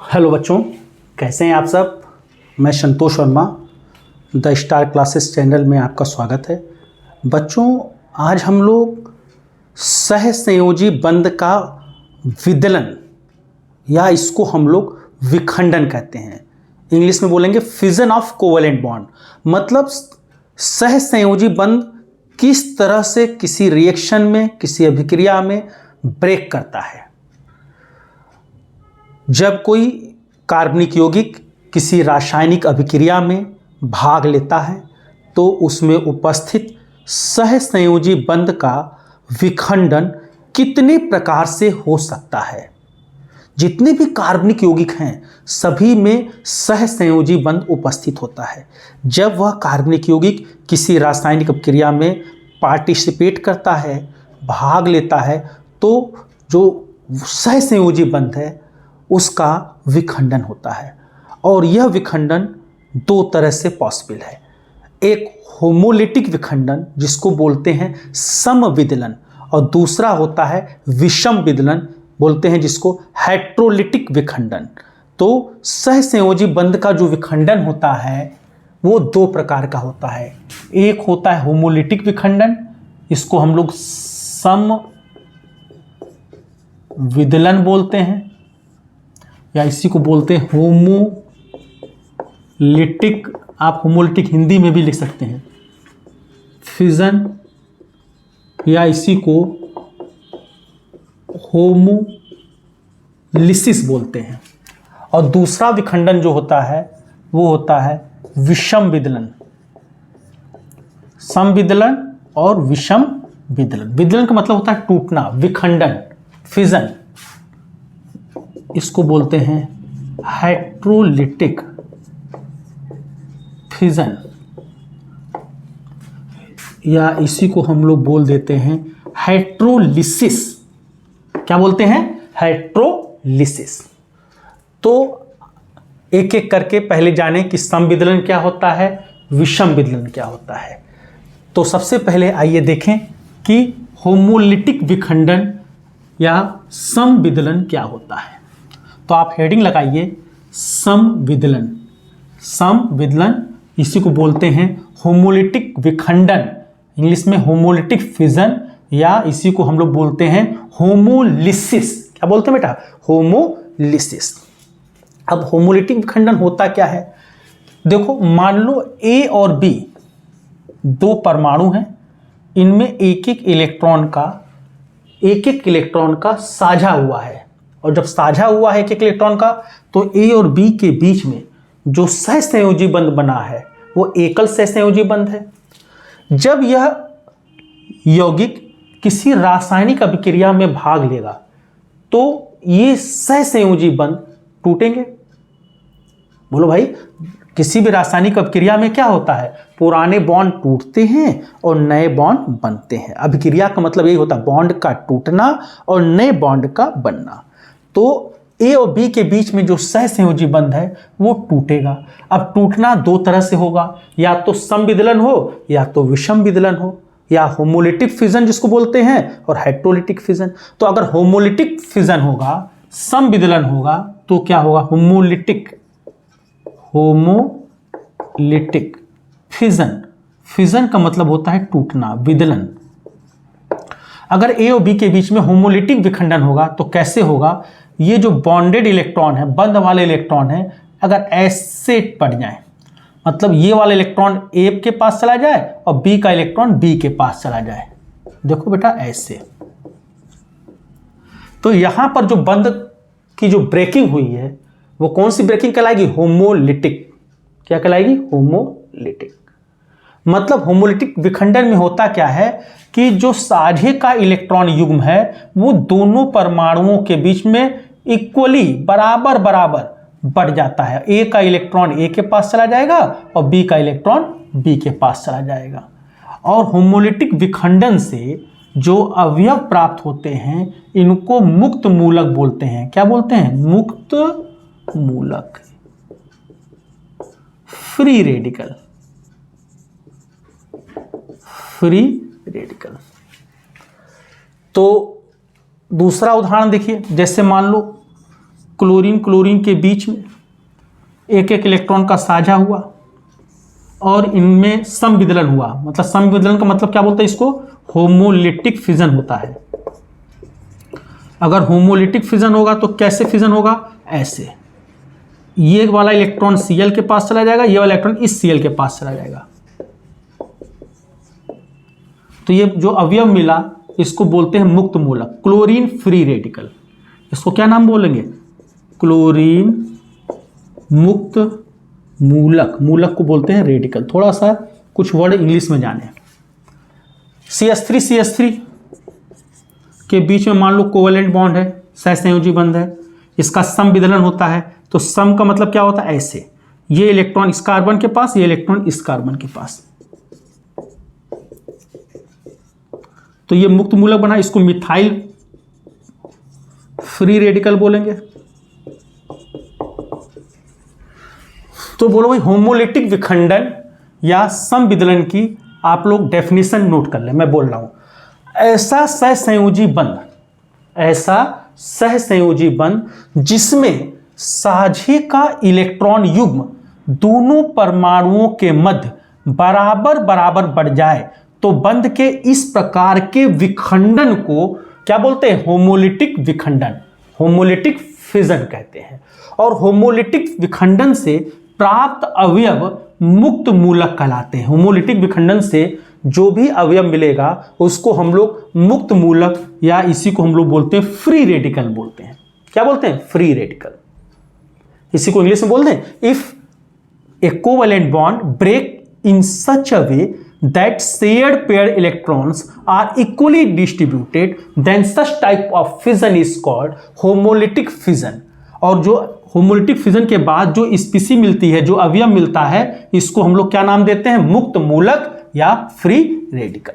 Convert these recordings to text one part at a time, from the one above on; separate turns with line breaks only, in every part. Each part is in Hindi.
हेलो बच्चों, कैसे हैं आप सब। मैं Santosh Verma the star classes channel में आपका स्वागत है। बच्चों, आज हम लोग सहसंयोजी बंध का विदलन या इसको हम लोग विखंडन कहते हैं। इंग्लिश में बोलेंगे फिजन ऑफ कोवेलेंट बॉन्ड। मतलब सहसंयोजी बंध किस तरह से किसी रिएक्शन में, किसी अभिक्रिया में ब्रेक करता है। जब कोई कार्बनिक यौगिक किसी रासायनिक अभिक्रिया में भाग लेता है तो उसमें उपस्थित सहसंयोजी बंध का विखंडन कितने प्रकार से हो सकता है। जितने भी कार्बनिक यौगिक हैं सभी में सहसंयोजी बंध उपस्थित होता है। जब वह कार्बनिक यौगिक किसी रासायनिक अभिक्रिया में पार्टिसिपेट करता है, भाग लेता है, तो जो सहसंयोजी बंध है उसका विखंडन होता है। और यह विखंडन दो तरह से पॉसिबल है। एक होमोलिटिक विखंडन जिसको बोलते हैं समविदलन, और दूसरा होता है विषम विदलन, बोलते हैं जिसको हेट्रोलिटिक विखंडन। तो सहसंयोजी बंध का जो विखंडन होता है वो दो प्रकार का होता है। एक होता है होमोलिटिक विखंडन, इसको हम लोग सम विदलन बोलते हैं, या इसी को बोलते हैं होमोलिटिक। आप होमोलिटिक हिंदी में भी लिख सकते हैं, फिजन, या इसी को होमोलिसिस बोलते हैं। और दूसरा विखंडन जो होता है वो होता है विषम विदलन। समविदलन और विषम विदलन। विदलन का मतलब होता है टूटना, विखंडन, फिजन। इसको बोलते हैं हेट्रोलिटिक फिजन, या इसी को हम लोग बोल देते हैं हेट्रोलिसिस। क्या बोलते हैं? हेट्रोलिसिस। तो एक एक करके पहले जानें कि समविदलन क्या होता है, विषम विदलन क्या होता है। तो सबसे पहले आइए देखें कि होमोलिटिक विखंडन या समविदलन क्या होता है। तो आप हेडिंग लगाइए समविदलन। समविदलन इसी को बोलते हैं होमोलिटिक विखंडन, इंग्लिश में होमोलिटिक फिजन, या इसी को हम लोग बोलते हैं होमोलिसिस। क्या बोलते हैं बेटा? होमोलिसिस। अब होमोलिटिक विखंडन होता क्या है? देखो, मान लो ए और बी दो परमाणु हैं, इनमें एक एक इलेक्ट्रॉन का साझा हुआ है। और जब साझा हुआ है एक एक इलेक्ट्रॉन का, तो ए और बी के बीच में जो सहसंयोजी बंध बना है वो एकल सहसंयोजी बंध है। जब यह यौगिक किसी रासायनिक अभिक्रिया में भाग लेगा तो ये सहसंयोजी बंध टूटेंगे। बोलो भाई, किसी भी रासायनिक अभिक्रिया में क्या होता है? पुराने बॉन्ड टूटते हैं और नए बॉन्ड बनते हैं। अभिक्रिया का मतलब यही होता है, बॉन्ड का टूटना और नए बॉन्ड का बनना। तो ए और बी के बीच में जो सहसंयोजी बंध है वो टूटेगा। अब टूटना दो तरह से होगा, या तो समविदलन हो या तो विषम विदलन हो, या होमोलिटिक फिजन जिसको बोलते हैं, और हेट्रोलिटिक फिजन। तो अगर होमोलिटिक फिजन होगा, समविदलन होगा, तो क्या होगा? Homolytic fission. फिजन का मतलब होता है टूटना, विदलन। अगर ए और बी के बीच में होमोलिटिक विखंडन होगा तो कैसे होगा? ये जो बॉन्डेड इलेक्ट्रॉन है, बंध वाले इलेक्ट्रॉन है, अगर ऐसे पड़ जाए, मतलब ये वाला इलेक्ट्रॉन ए के पास चला जाए और बी का इलेक्ट्रॉन बी के पास चला जाए। देखो बेटा, ऐसे। तो यहां पर जो बंध की जो ब्रेकिंग हुई है वो कौन सी ब्रेकिंग कहलाएगी? होमोलिटिक। क्या कहलाएगी? होमोलिटिक। मतलब होमोलिटिक विखंडन में होता क्या है कि जो साझे का इलेक्ट्रॉन युग्म है वो दोनों परमाणुओं के बीच में इक्वली, बराबर बराबर बढ़ जाता है। ए का इलेक्ट्रॉन ए के पास चला जाएगा और बी का इलेक्ट्रॉन बी के पास चला जाएगा। और होमोलिटिक विखंडन से जो अवयव प्राप्त होते हैं इनको मुक्त मूलक बोलते हैं। क्या बोलते हैं? मुक्त मूलक, फ्री रेडिकल। Free radical. तो दूसरा उदाहरण देखिए, जैसे मान लो क्लोरीन क्लोरीन के बीच में एक एक इलेक्ट्रॉन का साझा हुआ और इनमें समविदलन हुआ। मतलब समविदलन का मतलब क्या बोलते हैं इसको? होमोलिटिक फिजन होता है। अगर होमोलिटिक फिजन होगा तो कैसे फिजन होगा? ऐसे, ये वाला इलेक्ट्रॉन Cl के पास चला जाएगा, ये वाला इलेक्ट्रॉन इस Cl के पास चला जाएगा। तो ये जो अवयव मिला इसको बोलते हैं मुक्त मूलक, क्लोरीन फ्री रेडिकल। इसको क्या नाम बोलेंगे? क्लोरीन मुक्त मूलक। मूलक को बोलते हैं रेडिकल। थोड़ा सा कुछ वर्ड इंग्लिश में जाने। CH3 के बीच में मान लो कोवेलेंट बॉन्ड है, सहसंयोजी बंध है, इसका समविदलन होता है। तो सम का मतलब क्या होता है? ऐसे, ये इलेक्ट्रॉन इस कार्बन के पास, ये इलेक्ट्रॉन इस कार्बन के पास, तो ये मुक्त मूलक बना। इसको मिथाइल फ्री रेडिकल बोलेंगे। तो बोलो भाई, होमोलिटिक विखंडन या समविदलन की आप लोग डेफिनेशन नोट कर लें। मैं बोल रहा हूं, ऐसा सहसंयोजी बंध, ऐसा सहसंयोजी बंध जिसमें साझे का इलेक्ट्रॉन युग्म दोनों परमाणुओं के मध्य बराबर बराबर बढ़ जाए तो बंध के इस प्रकार के विखंडन को क्या बोलते हैं? होमोलिटिक विखंडन, होमोलिटिक फिजन कहते हैं। और होमोलिटिक विखंडन से प्राप्त अवयव मुक्त मूलक कहलाते हैं। होमोलिटिक विखंडन से जो भी अवयव मिलेगा उसको हम लोग मुक्त मूलक या इसी को हम लोग बोलते हैं फ्री रेडिकल बोलते हैं। क्या बोलते हैं? Free radical. इसी को इंग्लिश में बोलते हैं, if a covalent bond break in such a way that shared pair electrons are equally distributed, then such type of fission is called homolytic fission। और जो होमोलिटिक फिजन के बाद जो स्पीसी मिलती है, जो अवयव मिलता है, इसको हम लोग क्या नाम देते हैं? मुक्त मूलक या फ्री रेडिकल।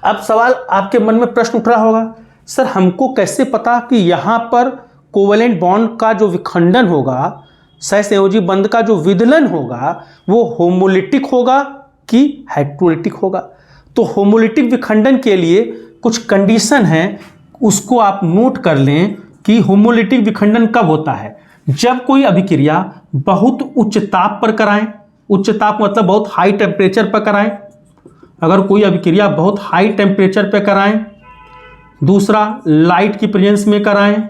अब सवाल आपके मन में प्रश्न उठ रहा होगा, सर हमको कैसे पता कि यहां पर कोवेलेंट बॉन्ड का जो विखंडन होगा, सहसंयोजी बंध का जो विदलन होगा, वो होमोलिटिक होगा कि हेट्रोलिटिक होगा? तो होमोलिटिक विखंडन के लिए कुछ कंडीशन है, उसको आप नोट कर लें कि होमोलिटिक विखंडन कब होता है? जब कोई अभिक्रिया बहुत उच्च ताप पर कराएं। उच्च ताप मतलब बहुत हाई टेम्परेचर पर कराएं। अगर कोई अभिक्रिया बहुत हाई टेम्परेचर पर कराएं। दूसरा, लाइट की प्रेजेंस में कराएं।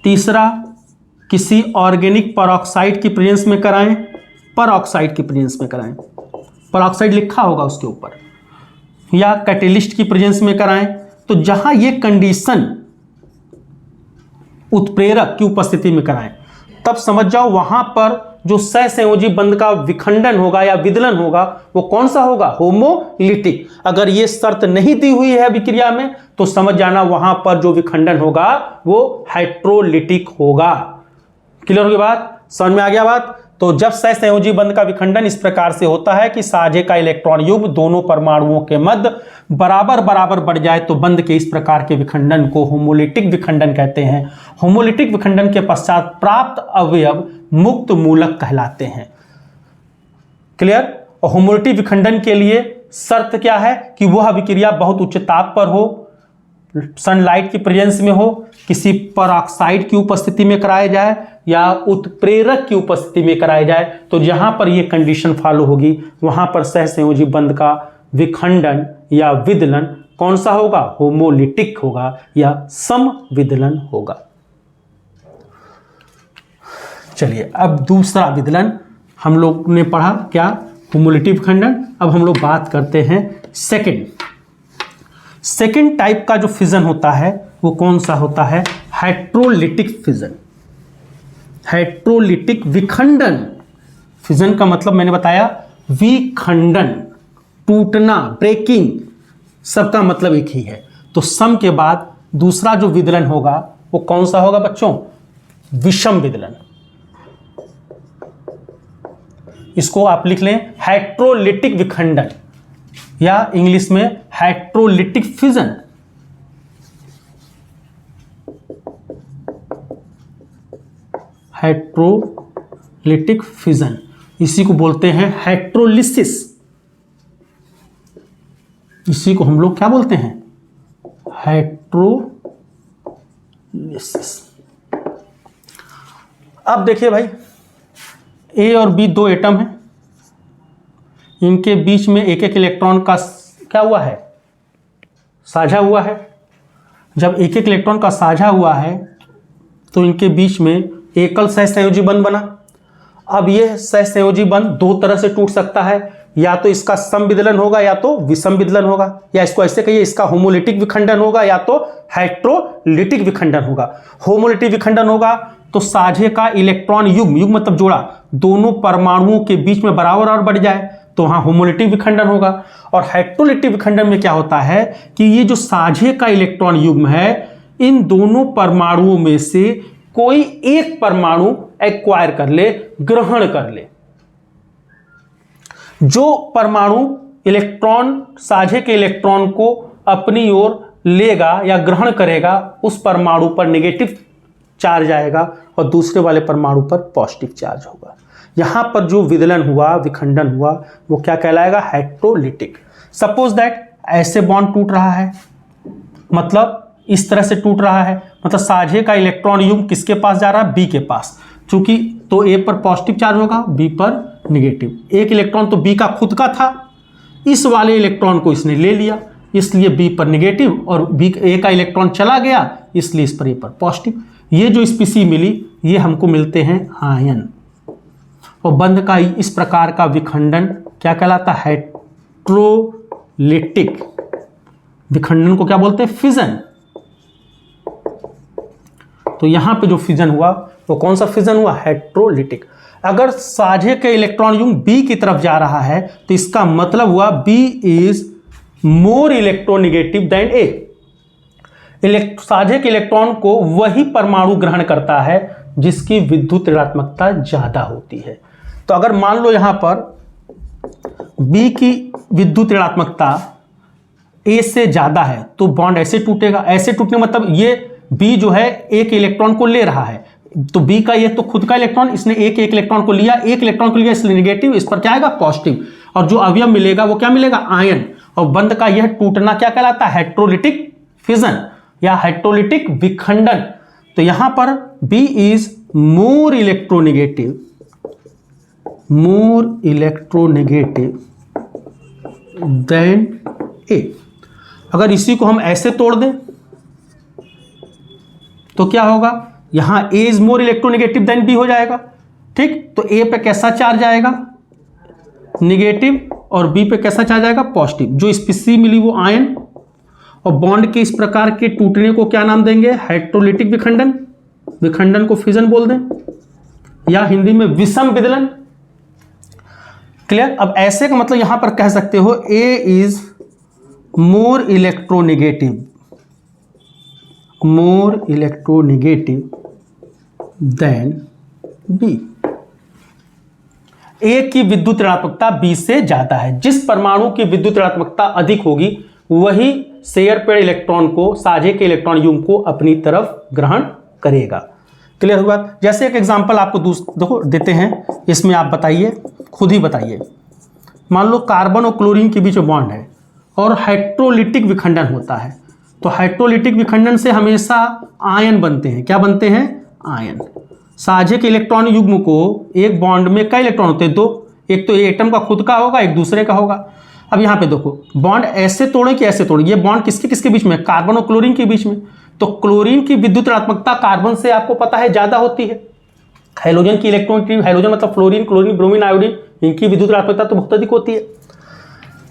तीसरा, किसी ऑर्गेनिक परऑक्साइड की प्रेजेंस में कराएं। परऑक्साइड की प्रेजेंस में कराएं, परऑक्साइड लिखा होगा उसके ऊपर, या कैटेलिस्ट की प्रेजेंस में कराएं। तो जहां ये कंडीशन उत्प्रेरक की उपस्थिति में कराएं, तब समझ जाओ वहां पर जो सहसंयोजी बंध का विखंडन होगा या विदलन होगा वो कौन सा होगा? होमोलिटिक। अगर ये शर्त नहीं दी हुई है अभिक्रिया में तो समझ जाना वहां पर जो विखंडन होगा वो हेट्रोलिटिक होगा। क्लियर होगी बात? समझ में आ गया बात? तो जब सहसंयोजी बंध का विखंडन इस प्रकार से होता है कि साझे का इलेक्ट्रॉन युग्म दोनों परमाणुओं के मध्य बराबर बराबर बढ़ जाए तो बंध के इस प्रकार के विखंडन को होमोलिटिक विखंडन कहते हैं। होमोलिटिक विखंडन के पश्चात प्राप्त अवयव मुक्त मूलक कहलाते हैं। क्लियर? और होमोलिटिक विखंडन के लिए शर्त क्या है? कि वह अभिक्रिया बहुत उच्च ताप पर हो, सनलाइट की प्रेजेंस में हो, किसी परऑक्साइड की उपस्थिति में कराया जाए या उत्प्रेरक की उपस्थिति में कराया जाए। तो जहां पर यह कंडीशन फॉलो होगी वहां पर सहसंयोजी बंध का विखंडन या विदलन कौन सा होगा? होमोलिटिक होगा या समविदलन होगा। चलिए, अब दूसरा विदलन हम लोग ने पढ़ा क्या? होमोलिटिक विखंडन। अब हम लोग बात करते हैं सेकेंड टाइप का जो फिजन होता है वो कौन सा होता है? Heterolytic fission. हेट्रोलिटिक विखंडन। फिजन का मतलब मैंने बताया विखंडन, टूटना, ब्रेकिंग, सबका मतलब एक ही है। तो सम के बाद दूसरा जो विदलन होगा वो कौन सा होगा बच्चों? विषम विदलन। इसको आप लिख लें हेट्रोलिटिक विखंडन या इंग्लिश में हेट्रोलिटिक फिजन। हेट्रोलिटिक फिजन, इसी को बोलते हैं हेट्रोलिसिस। इसी को हम लोग क्या बोलते हैं? हेट्रोलिसिस। अब देखिए भाई, ए और बी दो एटम हैं, इनके बीच में एक एक इलेक्ट्रॉन का क्या हुआ है, साझा हुआ है। जब एक एक इलेक्ट्रॉन का साझा हुआ है तो इनके बीच में एकल सहसंयोजी बंध बना। अब यह सहसंयोजी बंध दो तरह से टूट सकता है, या तो इसका समविदलन होगा या तो विषम विदलन होगा, या इसको ऐसे कहिए इसका होमोलिटिक विखंडन होगा या तो हेट्रोलिटिक विखंडन होगा। होमोलिटिक विखंडन होगा तो साझे का इलेक्ट्रॉन युग्म, युग्म मतलब जोड़ा, दोनों परमाणुओं के बीच में बराबर और बढ़ जाए तो वहां होमोलिटिक विखंडन होगा। और हेट्रोलिटिक विखंडन में क्या होता है कि ये जो साझे का इलेक्ट्रॉन युग्म है, इन दोनों परमाणुओं में से कोई एक परमाणु एक्वायर कर ले, ग्रहण कर ले। जो परमाणु इलेक्ट्रॉन, साझे के इलेक्ट्रॉन को अपनी ओर लेगा या ग्रहण करेगा, उस परमाणु पर नेगेटिव चार्ज आएगा और दूसरे वाले परमाणु पर पॉजिटिव चार्ज होगा। यहां पर जो विदलन हुआ, विखंडन हुआ, वो क्या कहलाएगा, हेट्रोलिटिक। सपोज दैट ऐसे बॉन्ड टूट रहा है, मतलब इस तरह से टूट रहा है, मतलब साझे का इलेक्ट्रॉन युग्म किसके पास जा रहा है, बी के पास। चूंकि तो ए पर पॉजिटिव चार्ज होगा, बी पर नेगेटिव। एक इलेक्ट्रॉन तो बी का खुद का था, इस वाले इलेक्ट्रॉन को इसने ले लिया, इसलिए बी पर नेगेटिव, और बी ए का इलेक्ट्रॉन चला गया, इसलिए इस पर ए पर पॉजिटिव। ये जो स्पीसी मिली, ये हमको मिलते हैं आयन। और बंध का इस प्रकार का विखंडन क्या कहलाता है, हेट्रोलिटिक। विखंडन को क्या बोलते हैं, फिजन। तो यहां पे जो फिजन हुआ वो कौन सा फिजन हुआ, हेट्रोलिटिक। अगर साझे के इलेक्ट्रॉन युग्म बी की तरफ जा रहा है तो इसका मतलब हुआ B is more electronegative than A. साझे के इलेक्ट्रॉन को वही परमाणु ग्रहण करता है जिसकी विद्युत ऋणात्मकता ज्यादा होती है। तो अगर मान लो यहां पर बी की विद्युत ऋणात्मकता ए से ज्यादा है तो बॉन्ड ऐसे टूटेगा। ऐसे टूटने मतलब ये बी जो है एक इलेक्ट्रॉन को ले रहा है, तो बी का ये तो खुद का इलेक्ट्रॉन, इसने एक इलेक्ट्रॉन को लिया, एक इलेक्ट्रॉन को लिया इसलिए नेगेटिव, इस पर क्या आएगा, पॉजिटिव। और जो अवयव मिलेगा वो क्या मिलेगा, आयन। और बंध का यह टूटना क्या कहलाता है, हेट्रोलिटिक फिजन या हेट्रोलिटिक विखंडन। तो यहां पर B is more electronegative, more electronegative than A. अगर इसी को हम ऐसे तोड़ दें तो क्या होगा, यहां A is more electronegative than B हो जाएगा। ठीक, तो ए पे कैसा चार्ज आएगा, नेगेटिव, और बी पे कैसा चार्ज आएगा, पॉजिटिव। जो स्पीसी मिली वो आयन। और बॉन्ड के इस प्रकार के टूटने को क्या नाम देंगे, हेट्रोलिटिक विखंडन। विखंडन को फिजन बोल दें, या हिंदी में विषम विदलन। क्लियर। अब ऐसे का मतलब यहां पर कह सकते हो A is more electronegative, more electronegative than B. A की विद्युत ऋणात्मकता बी से ज्यादा है। जिस परमाणु की विद्युत ऋणात्मकता अधिक होगी वही शेयर पेयर इलेक्ट्रॉन को, साझे के इलेक्ट्रॉन युग्म को अपनी तरफ ग्रहण करेगा। क्लियर हुआ। जैसे एक एग्जांपल आपको देखो देते हैं, इसमें आप बताइए, खुद ही बताइए। मान लो कार्बन और क्लोरीन के बीच में बॉन्ड है और हाइड्रोलिटिक विखंडन होता है। तो हाइड्रोलिटिक विखंडन से हमेशा आयन बनते हैं। क्या बनते हैं? आयन। साझे के इलेक्ट्रॉन युग्म को एक बॉन्ड में कई इलेक्ट्रॉन होते हैं, दो। एक तो एटम का खुद का होगा, एक दूसरे का होगा। अब यहाँ पे देखो, बॉन्ड ऐसे तोड़े कि ऐसे तोड़े। ये बॉन्ड किसके किसके बीच में? कार्बन और क्लोरीन के बीच में। तो क्लोरीन की विद्युत ऋणात्मकता कार्बन से आपको पता है ज्यादा होती है। हाइड्रोजन की इलेक्ट्रॉन, हाइड्रोजन मतलब फ्लोरीन, क्लोरीन, ब्रोमीन, आयोडीन, इनकी विद्युत ऋणात्मकता तो बहुत अधिक होती है।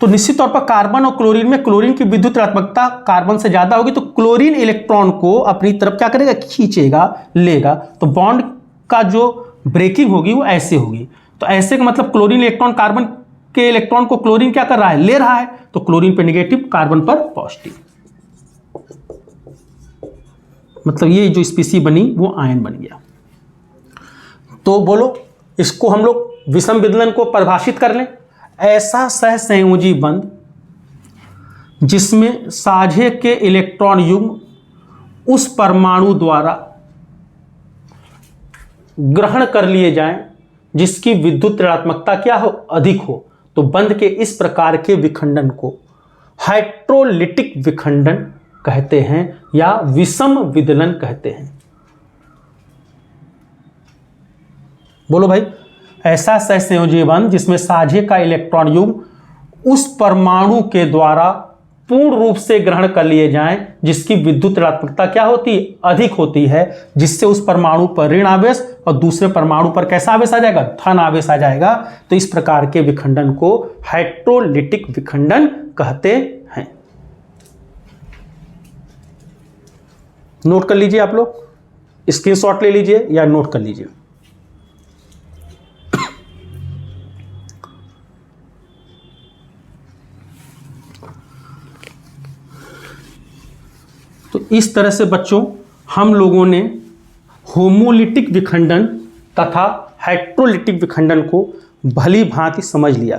तो निश्चित तौर पर कार्बन और क्लोरीन में क्लोरीन की विद्युत ऋणात्मकता कार्बन से ज्यादा होगी, तो क्लोरीन इलेक्ट्रॉन को अपनी तरफ क्या करेगा? खींचेगा, लेगा। तो बॉन्ड का जो ब्रेकिंग होगी वो ऐसे होगी। तो ऐसे का मतलब क्लोरीन इलेक्ट्रॉन कार्बन के इलेक्ट्रॉन को क्लोरीन क्या कर रहा है? ले रहा है। तो क्लोरीन पे नेगेटिव, कार्बन पर पॉजिटिव। मतलब ये जो स्पीसी बनी वो आयन बन गया। तो बोलो, इसको हम लोग विषम विदलन को परिभाषित कर लें। ऐसा सहसंयोजी बंध जिसमें साझे के इलेक्ट्रॉन युग्म उस परमाणु द्वारा ग्रहण कर लिए जाएं जिसकी विद्युत ऋणात्मकता क्या हो? अधिक हो। तो बंध के इस प्रकार के विखंडन को हाइड्रोलिटिक विखंडन कहते हैं या विषम विदलन कहते हैं। बोलो भाई। ऐसा सहसंयोजी बंध जिसमें साझे का इलेक्ट्रॉन युग्म उस परमाणु के द्वारा पूर्ण रूप से ग्रहण कर लिए जाएं जिसकी विद्युत ऋणात्मकता क्या होती है, अधिक होती है, जिससे उस परमाणु पर ऋण आवेश और दूसरे परमाणु पर कैसा आवेश आ जाएगा, धन आवेश आ जाएगा। तो इस प्रकार के विखंडन को हाइड्रोलिटिक विखंडन कहते हैं। नोट कर लीजिए, आप लोग स्क्रीनशॉट ले लीजिए या नोट कर लीजिए। तो इस तरह से बच्चों हम लोगों ने होमोलिटिक विखंडन तथा हाइड्रोलिटिक विखंडन को भली भांति समझ लिया।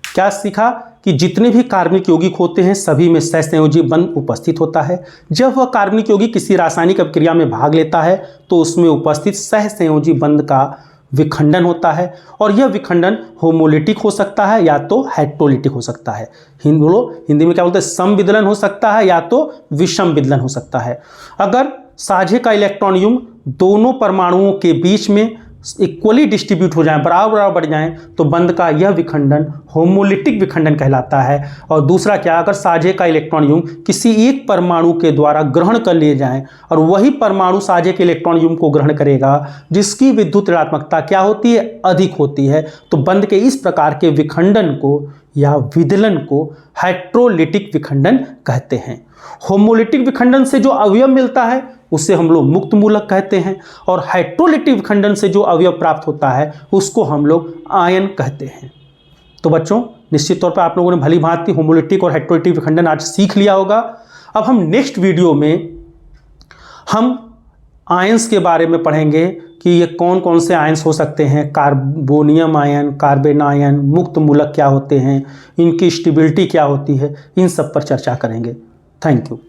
क्या सीखा कि जितने भी कार्बनिक यौगिक होते हैं सभी में सहसंयोजी बंध उपस्थित होता है। जब वह कार्बनिक यौगिक किसी रासायनिक अभिक्रिया में भाग लेता है तो उसमें उपस्थित सहसंयोजी बंध का विखंडन होता है और यह विखंडन होमोलिटिक हो सकता है या तो हाइड्रोलिटिक हो सकता है। हिंदी में क्या बोलते हैं, समविदलन हो सकता है या तो विषम विदलन हो सकता है। अगर साझे का इलेक्ट्रॉन युग्म दोनों परमाणुओं के बीच में इक्वली डिस्ट्रीब्यूट हो जाए, बराबर बराबर बढ़ जाएं, तो बंध का यह विखंडन होमोलिटिक विखंडन कहलाता है। और दूसरा क्या, अगर साझे का इलेक्ट्रॉन युग्म किसी एक परमाणु के द्वारा ग्रहण कर लिए जाएं और वही परमाणु साझे के इलेक्ट्रॉन युग्म को ग्रहण करेगा जिसकी विद्युत ऋणात्मकता क्या होती है, अधिक होती है, तो बंध के इस प्रकार के विखंडन को या विदलन को हाइड्रोलिटिक विखंडन कहते हैं। होमोलिटिक विखंडन से जो अवयव मिलता है उसे हम लोग मुक्त मूलक कहते हैं और हाइड्रोलिटिक विखंडन से जो अवयव प्राप्त होता है उसको हम लोग आयन कहते हैं। तो बच्चों निश्चित तौर पर आप लोगों ने भली भांति होमोलिटिक और हाइड्रोलिटिक विखंडन आज सीख लिया होगा। अब हम नेक्स्ट वीडियो में हम आयंस के बारे में पढ़ेंगे कि ये कौन कौन से आयंस हो सकते हैं, कार्बोनियम आयन, कार्बन आयन, मुक्त मूलक क्या होते हैं, इनकी स्टेबिलिटी क्या होती है, इन सब पर चर्चा करेंगे। Thank you.